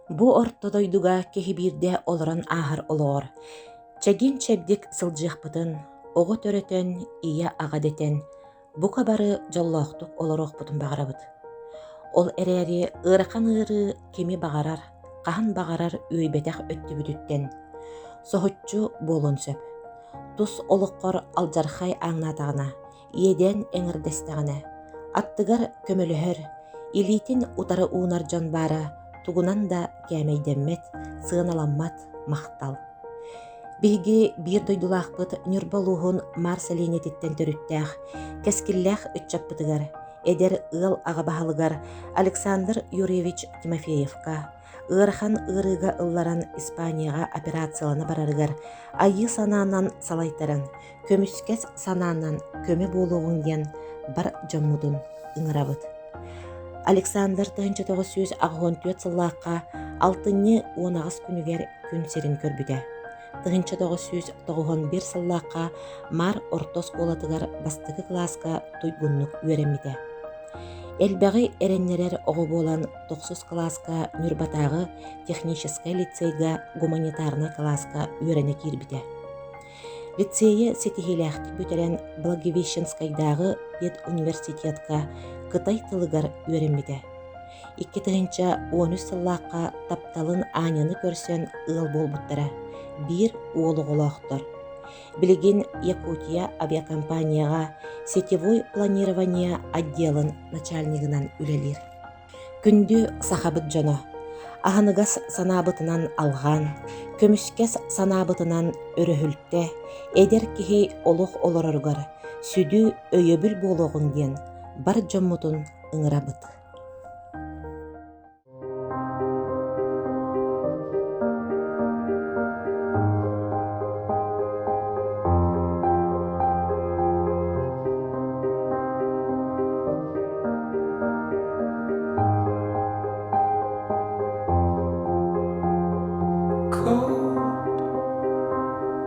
Бу ортодойдуга кехибирде олорон аахар олоор. Чагин чебдик сылжыахпытын, ого төрөтөн, ия агадетен, бу кабары жоллоохтук олорохпутун багарабыт. Ол эрээри ыракан ыры кеми багарар, кахан багарар үөйбетэх өттүбүтүттен. Соһуччу буолун сөп. Тус олоққор алжархай аңнатағына, иеден эңірдестағына. Аттыгар көмөлөһөр, илитин утары уунар жон бара, тугунан да кәмейдеммет, сыыналаммат, мақтал. Биги бир дойдулаахпыт нүрбалуһун марсалиинетиттен төрүттәэх, кескиллээх үтчаппытыгар, эдер ыал агабаһалыгар Александр Юрьевич Тимофеевка, ыарахан ырыга ылларан Испанияга операциялана барарыгар, айы санаанан салайтаран, көмүскес санаанан көмө болуғын ден бар жоммудун ыңырабыт. Александр 1994 сыллааққа 6-10 күнүгер күн серин көрбүтэ. 1991 сыллааққа мар ортос колатыгар бастығы класска туйгуннук үөреммите. Элбäҕи эреннерер оҕо буолан 9 класска Нүрбатагы технический лицейга гуманитарный класска үөрене киирбите. Лицейе сетихилээхти бүтэрэн Благовещенскайдагы педуниверситетка кытай тылыгар үөреммите. 2013 сыллааққа тапталын аanyаны көрсөн ыал болбуттара, бир уолуголоохтор. Билигин Якутия авиакомпанияға сетевой планирование отделын начальнигынан үлелир. Күндү сахабыт жоно. Аханыгас санаабытынан алған, көмүскес санаабытынан өрөһүлтте, эдер кихи олох олороргар, сүдү өйөбүл болоғын ден, бар жоммутун ыңырабыт.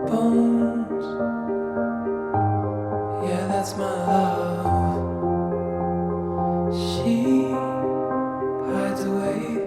Bones, yeah, that's my love. She hides away.